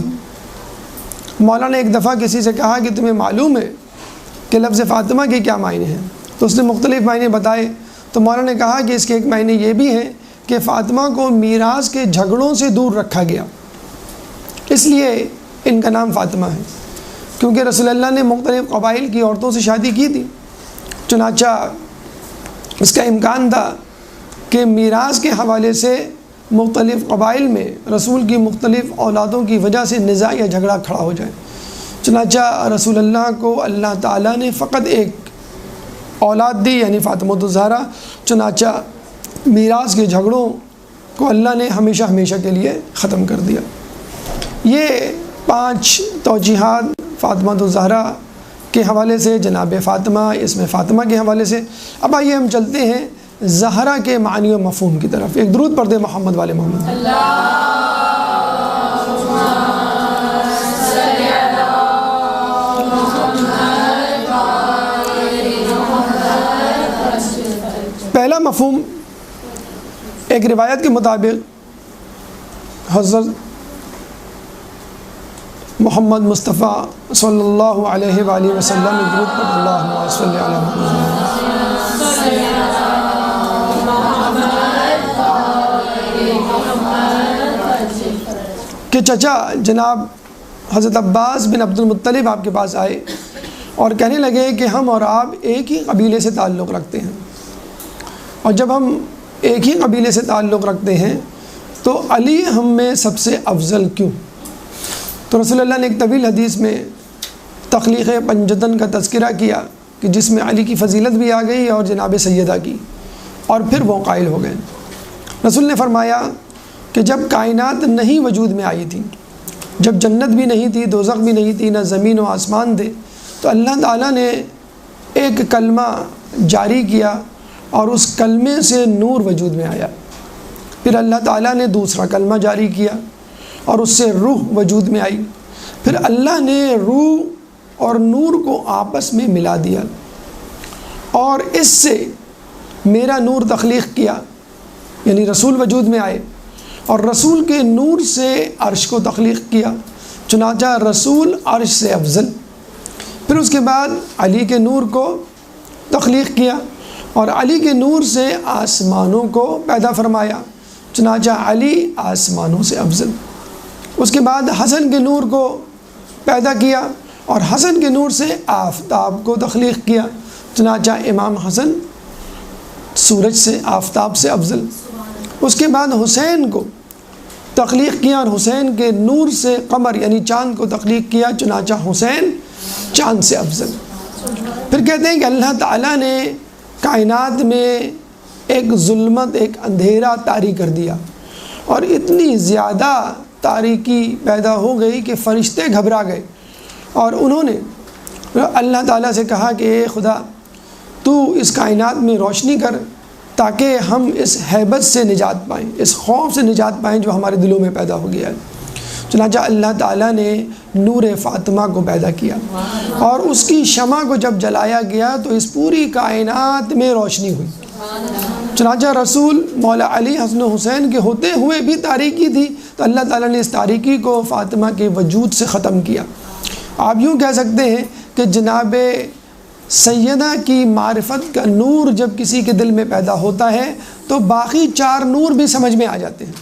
مولا نے ایک دفعہ کسی سے کہا کہ تمہیں معلوم ہے کہ لفظ فاطمہ کے کیا معنی ہیں؟ تو اس نے مختلف معنی بتائے، تو مولا نے کہا کہ اس کے ایک معنی یہ بھی ہیں کہ فاطمہ کو میراث کے جھگڑوں سے دور رکھا گیا، اس لیے ان کا نام فاطمہ ہے، کیونکہ رسول اللہ نے مختلف قبائل کی عورتوں سے شادی کی تھی، چنانچہ اس کا امکان تھا کہ میراث کے حوالے سے مختلف قبائل میں رسول کی مختلف اولادوں کی وجہ سے نزاع یا جھگڑا کھڑا ہو جائے۔ چنانچہ رسول اللہ کو اللہ تعالیٰ نے فقط ایک اولاد دی یعنی فاطمہ الزہرا، چنانچہ میراث کے جھگڑوں کو اللہ نے ہمیشہ ہمیشہ کے لیے ختم کر دیا۔ یہ 5 توجیحات فاطمہ الزہرا کے حوالے سے، جناب فاطمہ اسم فاطمہ کے حوالے سے۔ اب آئیے ہم چلتے ہیں زہرا کے معنی و مفہوم کی طرف۔ ایک درود پڑھ دیں محمد والے محمد۔ پہلا مفہوم ایک روایت کے مطابق حضرت محمد مصطفیٰ صلی اللہ علیہ وآلہ وسلم درود پڑھ اللہم صلی علی محمد کہ چچا جناب حضرت عباس بن عبد المطلب آپ کے پاس آئے اور کہنے لگے کہ ہم اور آپ ایک ہی قبیلے سے تعلق رکھتے ہیں، اور جب ہم ایک ہی قبیلے سے تعلق رکھتے ہیں تو علی ہم میں سب سے افضل کیوں؟ تو رسول اللہ نے ایک طویل حدیث میں تخلیق پنجتن کا تذکرہ کیا کہ جس میں علی کی فضیلت بھی آ گئی اور جناب سیدہ کی، اور پھر وہ قائل ہو گئے۔ رسول نے فرمایا کہ جب کائنات نہیں وجود میں آئی تھی، جب جنت بھی نہیں تھی، دوزخ بھی نہیں تھی، نہ زمین و آسمان تھے، تو اللہ تعالیٰ نے ایک کلمہ جاری کیا اور اس کلمے سے نور وجود میں آیا۔ پھر اللہ تعالیٰ نے دوسرا کلمہ جاری کیا اور اس سے روح وجود میں آئی۔ پھر اللہ نے روح اور نور کو آپس میں ملا دیا اور اس سے میرا نور تخلیق کیا، یعنی رسول وجود میں آئے، اور رسول کے نور سے عرش کو تخلیق کیا، چنانچہ رسول عرش سے افضل۔ پھر اس کے بعد علی کے نور کو تخلیق کیا اور علی کے نور سے آسمانوں کو پیدا فرمایا، چنانچہ علی آسمانوں سے افضل۔ اس کے بعد حسن کے نور کو پیدا کیا اور حسن کے نور سے آفتاب کو تخلیق کیا، چنانچہ امام حسن سورج سے، آفتاب سے افضل۔ اس کے بعد حسین کو تخلیق کیا اور حسین کے نور سے قمر یعنی چاند کو تخلیق کیا، چنانچہ حسین چاند سے افضل۔ پھر کہتے ہیں کہ اللہ تعالیٰ نے کائنات میں ایک ظلمت، ایک اندھیرا طاری کر دیا، اور اتنی زیادہ تاریکی پیدا ہو گئی کہ فرشتے گھبرا گئے، اور انہوں نے اللہ تعالیٰ سے کہا کہ اے خدا تو اس کائنات میں روشنی کر تاکہ ہم اس ہیبت سے نجات پائیں، اس خوف سے نجات پائیں جو ہمارے دلوں میں پیدا ہو گیا ہے۔ چنانچہ اللہ تعالیٰ نے نور فاطمہ کو پیدا کیا، اور اس کی شمع کو جب جلایا گیا تو اس پوری کائنات میں روشنی ہوئی۔ چنانچہ رسول مولا علی حسن و حسین کے ہوتے ہوئے بھی تاریکی تھی، تو اللہ تعالیٰ نے اس تاریکی کو فاطمہ کے وجود سے ختم کیا۔ آپ یوں کہہ سکتے ہیں کہ جناب سیدہ کی معرفت کا نور جب کسی کے دل میں پیدا ہوتا ہے تو باقی چار نور بھی سمجھ میں آ جاتے ہیں،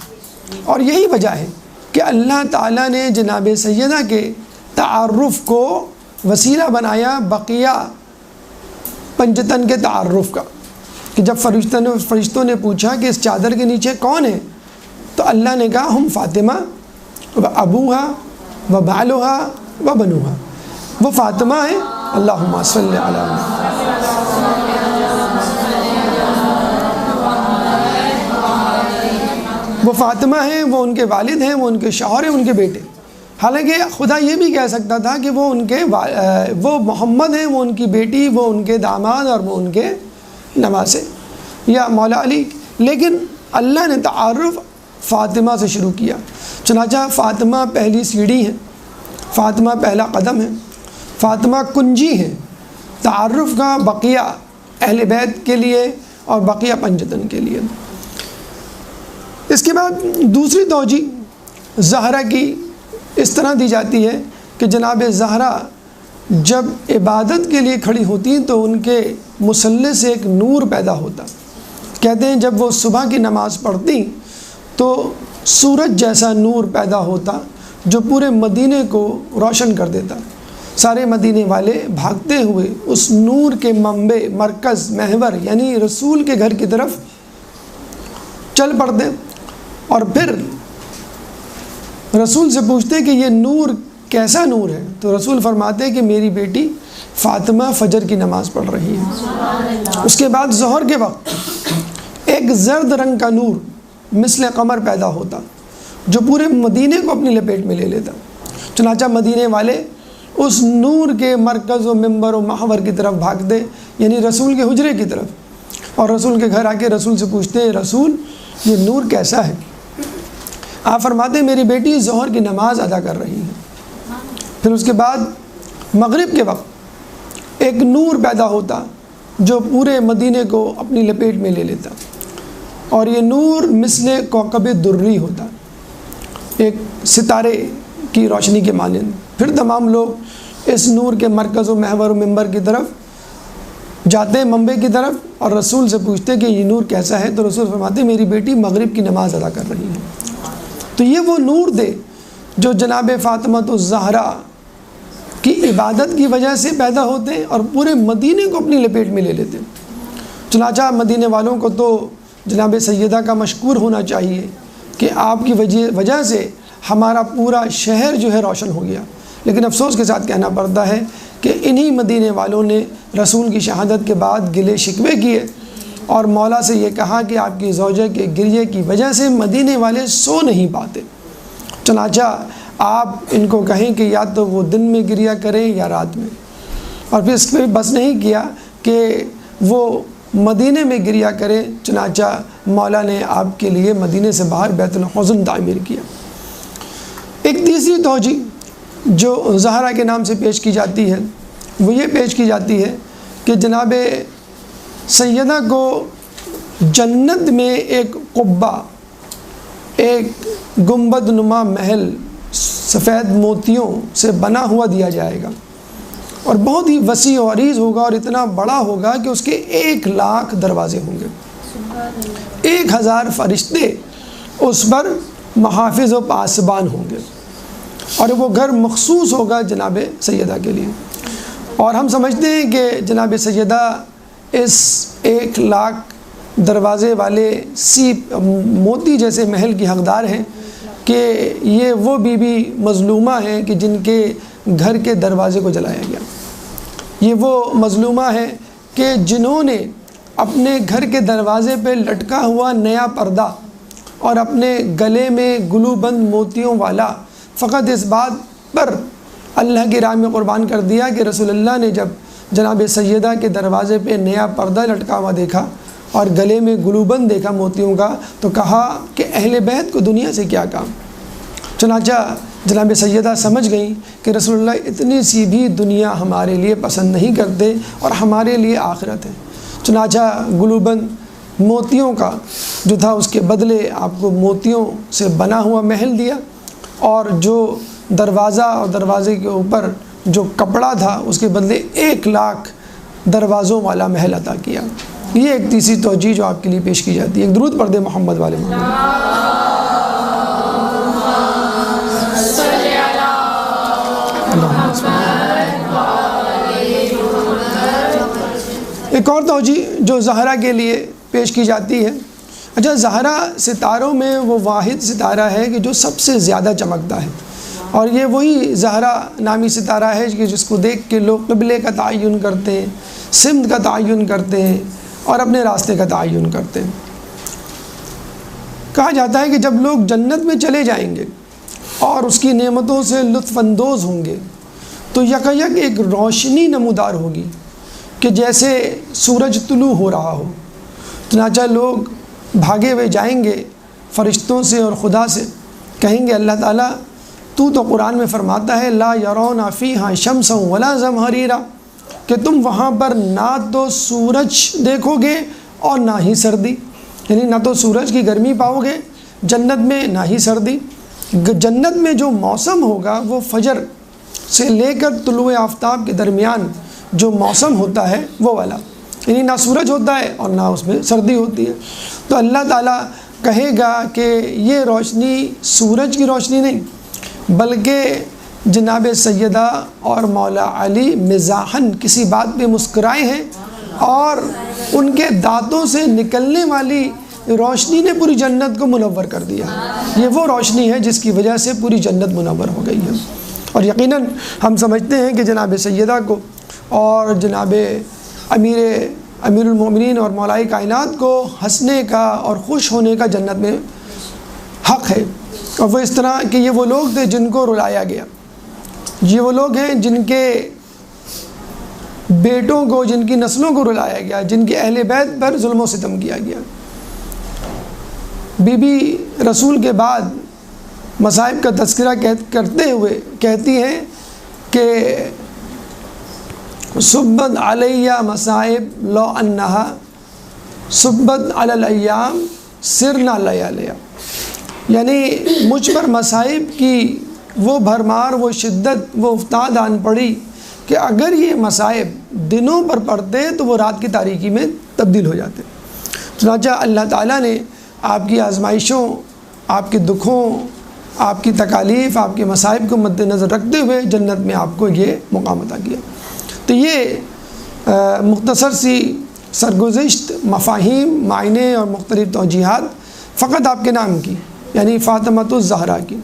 اور یہی وجہ ہے کہ اللہ تعالیٰ نے جناب سیدہ کے تعارف کو وسیلہ بنایا بقیہ پنجتن کے تعارف کا، کہ جب فرشتوں نے پوچھا کہ اس چادر کے نیچے کون ہے، تو اللہ نے کہا ہم فاطمہ و ابوہا و بالوہا و بنوہا، وہ فاطمہ ہے، اللہم صلی علی محمد، وہ فاطمہ ہیں، وہ ان کے والد ہیں، وہ ان کے شوہر ہیں، ان کے بیٹے۔ حالانکہ خدا یہ بھی کہہ سکتا تھا کہ وہ محمد ہیں، وہ ان کی بیٹی، وہ ان کے داماد اور وہ ان کے نواسے یا مولا علی، لیکن اللہ نے تعارف فاطمہ سے شروع کیا۔ چنانچہ فاطمہ پہلی سیڑھی ہے، فاطمہ پہلا قدم ہے، فاطمہ کنجی ہے تعارف کا بقیہ اہل بیت کے لیے اور بقیہ پنجتن کے لیے۔ اس کے بعد دوسری توجہ زہرا کی اس طرح دی جاتی ہے کہ جناب زہرا جب عبادت کے لیے کھڑی ہوتی تو ان کے مصلے سے ایک نور پیدا ہوتا۔ کہتے ہیں جب وہ صبح کی نماز پڑھتی تو سورج جیسا نور پیدا ہوتا جو پورے مدینے کو روشن کر دیتا۔ سارے مدینے والے بھاگتے ہوئے اس نور کے منبع، مرکز، محور یعنی رسول کے گھر کی طرف چل پڑتے، اور پھر رسول سے پوچھتے کہ یہ نور کیسا نور ہے؟ تو رسول فرماتے کہ میری بیٹی فاطمہ فجر کی نماز پڑھ رہی ہے۔ اس کے بعد ظہر کے وقت ایک زرد رنگ کا نور مثل قمر پیدا ہوتا جو پورے مدینے کو اپنی لپیٹ میں لے لیتا۔ چنانچہ مدینے والے اس نور کے مرکز و منبر و محور کی طرف بھاگتے، یعنی رسول کے حجرے کی طرف، اور رسول کے گھر آ کے رسول سے پوچھتے ہیں رسول یہ نور کیسا ہے؟ آپ فرماتے ہیں میری بیٹی ظہر کی نماز ادا کر رہی ہے۔ پھر اس کے بعد مغرب کے وقت ایک نور پیدا ہوتا جو پورے مدینے کو اپنی لپیٹ میں لے لیتا، اور یہ نور مثل کوكب دری ہوتا، ایک ستارے کی روشنی کے مانند۔ پھر تمام لوگ اس نور کے مرکز و محور و منبر کی طرف جاتے ہیں، منبع کی طرف، اور رسول سے پوچھتے کہ یہ نور کیسا ہے؟ تو رسول فرماتے میری بیٹی مغرب کی نماز ادا کر رہی ہے۔ تو یہ وہ نور تھے جو جناب فاطمہ الزہرا کی عبادت کی وجہ سے پیدا ہوتے ہیں اور پورے مدینے کو اپنی لپیٹ میں لے لیتے ہیں۔ چنانچہ مدینے والوں کو تو جناب سیدہ کا مشکور ہونا چاہیے کہ آپ کی وجہ سے ہمارا پورا شہر جو ہے روشن ہو گیا، لیکن افسوس کے ساتھ کہنا پڑتا ہے کہ انہی مدینے والوں نے رسول کی شہادت کے بعد گلے شکوے کیے اور مولا سے یہ کہا کہ آپ کی زوجہ کے گریے کی وجہ سے مدینے والے سو نہیں پاتے، چنانچہ آپ ان کو کہیں کہ یا تو وہ دن میں گریا کریں یا رات میں، اور پھر اس پہ بس نہیں کیا کہ وہ مدینے میں گریا کریں، چنانچہ مولا نے آپ کے لیے مدینے سے باہر بیت الحزن تعمیر کیا۔ ایک تیسری توجہ جو زہرا کے نام سے پیش کی جاتی ہے وہ یہ پیش کی جاتی ہے کہ جناب سیدہ کو جنت میں ایک قبہ، ایک گنبد نما محل سفید موتیوں سے بنا ہوا دیا جائے گا، اور بہت ہی وسیع و عریض ہوگا اور اتنا بڑا ہوگا کہ اس کے 1,00,000 دروازے ہوں گے، 1000 فرشتے اس پر محافظ و پاسبان ہوں گے، اور وہ گھر مخصوص ہوگا جناب سیدہ کے لیے۔ اور ہم سمجھتے ہیں کہ جناب سیدہ اس 1,00,000 دروازے والے موتی جیسے محل کی حقدار ہیں کہ یہ وہ بی بی مظلومہ ہیں کہ جن کے گھر کے دروازے کو جلایا گیا، یہ وہ مظلومہ ہیں کہ جنہوں نے اپنے گھر کے دروازے پہ لٹکا ہوا نیا پردہ اور اپنے گلے میں گلو بند موتیوں والا فقط اس بات پر اللہ کی راہ میں قربان کر دیا کہ رسول اللہ نے جب جناب سیدہ کے دروازے پہ نیا پردہ لٹکا ہوا دیکھا اور گلے میں گلو بند دیکھا موتیوں کا تو کہا کہ اہل بیت کو دنیا سے کیا کام۔ چنانچہ جناب سیدہ سمجھ گئیں کہ رسول اللہ اتنی سی بھی دنیا ہمارے لیے پسند نہیں کرتے اور ہمارے لیے آخرت ہے، چنانچہ گلو بند موتیوں کا جو تھا اس کے بدلے آپ کو موتیوں سے بنا ہوا محل دیا، اور جو دروازہ اور دروازے کے اوپر جو کپڑا تھا اس کے بدلے 1,00,000 دروازوں والا محل عطا کیا۔ یہ ایک تیسری توجہ جو آپ کے لیے پیش کی جاتی ہے۔ ایک درود پڑھ دیں محمد والے محمد۔ ایک اور توجہ جو زہرا کے لیے پیش کی جاتی ہے، اچھا زہرا ستاروں میں وہ واحد ستارہ ہے کہ جو سب سے زیادہ چمکتا ہے، اور یہ وہی زہرا نامی ستارہ ہے کہ جس کو دیکھ کے لوگ قبلے کا تعین کرتے ہیں، سمت کا تعین کرتے ہیں اور اپنے راستے کا تعین کرتے ہیں۔ کہا جاتا ہے کہ جب لوگ جنت میں چلے جائیں گے اور اس کی نعمتوں سے لطف اندوز ہوں گے تو یکایک ایک روشنی نمودار ہوگی کہ جیسے سورج طلوع ہو رہا ہو، چنانچہ لوگ بھاگے ہوئے جائیں گے فرشتوں سے اور خدا سے، کہیں گے اللہ تعالیٰ تو قرآن میں فرماتا ہے لا یرون فیہا شمسا ولا زمہریرا، کہ تم وہاں پر نہ تو سورج دیکھو گے اور نہ ہی سردی، یعنی نہ تو سورج کی گرمی پاؤ گے جنت میں نہ ہی سردی۔ جنت میں جو موسم ہوگا وہ فجر سے لے کر طلوع آفتاب کے درمیان جو موسم ہوتا ہے وہ والا، یعنی نہ سورج ہوتا ہے اور نہ اس میں سردی ہوتی ہے۔ تو اللہ تعالیٰ کہے گا کہ یہ روشنی سورج کی روشنی نہیں بلکہ جناب سیدہ اور مولا علی مزاحن کسی بات پہ مسکرائے ہیں اور ان کے دانتوں سے نکلنے والی روشنی نے پوری جنت کو منور کر دیا۔ یہ وہ روشنی ہے جس کی وجہ سے پوری جنت منور ہو گئی ہے، اور یقیناً ہم سمجھتے ہیں کہ جناب سیدہ کو اور جناب امیر المومنین اور مولا کائنات کو ہنسنے کا اور خوش ہونے کا جنت میں حق ہے، اور وہ اس طرح کہ یہ وہ لوگ تھے جن کو رلایا گیا، یہ وہ لوگ ہیں جن کے بیٹوں کو، جن کی نسلوں کو رلایا گیا، جن کے اہل بیت پر ظلم و ستم کیا گیا۔ بی بی رسول کے بعد مصائب کا تذکرہ کرتے ہوئے کہتی ہیں کہ صبت علیہ مصائب لو انہا صبت علی الایام سرنا لیالیا، یعنی مجھ پر مصائب کی وہ بھرمار، وہ شدت، وہ افتاد آن پڑی کہ اگر یہ مصائب دنوں پر پڑتے تو وہ رات کی تاریکی میں تبدیل ہو جاتے۔ چنانچہ اللہ تعالیٰ نے آپ کی آزمائشوں، آپ کے دکھوں، آپ کی تکالیف، آپ کے مصائب کو مد نظر رکھتے ہوئے جنت میں آپ کو یہ مقام عطا کیا۔ تو یہ مختصر سی سرگزشت مفاہیم، معنی اور مختلف توجیہات فقط آپ کے نام کی، یعنی فاطمۃ الزہرا کی۔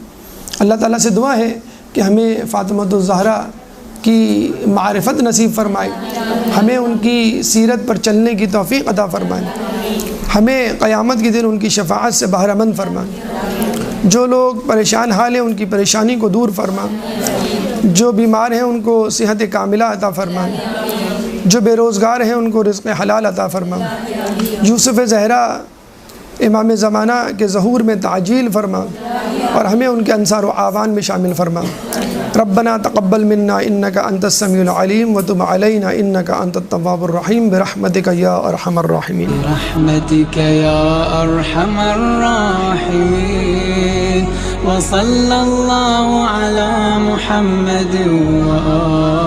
اللہ تعالیٰ سے دعا ہے کہ ہمیں فاطمۃ الزہرا کی معرفت نصیب فرمائے، ہمیں ان کی سیرت پر چلنے کی توفیق عطا فرمائے، ہمیں قیامت کے دن ان کی شفاعت سے بہرہ مند فرمائے۔ جو لوگ پریشان حال ہیں ان کی پریشانی کو دور فرما، جو بیمار ہیں ان کو صحت کاملہ عطا فرما، جو بے روزگار ہیں ان کو رزق حلال عطا فرما، یوسف زہرا امام زمانہ کے ظہور میں تعجیل فرما اور ہمیں ان کے انصار و اعوان میں شامل فرما۔ ربنا تقبل منا انک انت السمیع العلیم وتب علینا انک انت التواب الرحیم برحمتک یا ارحم الراحمین۔ برحمتک یا ارحم الراحمین وصلی اللہ علی محمد وآلہ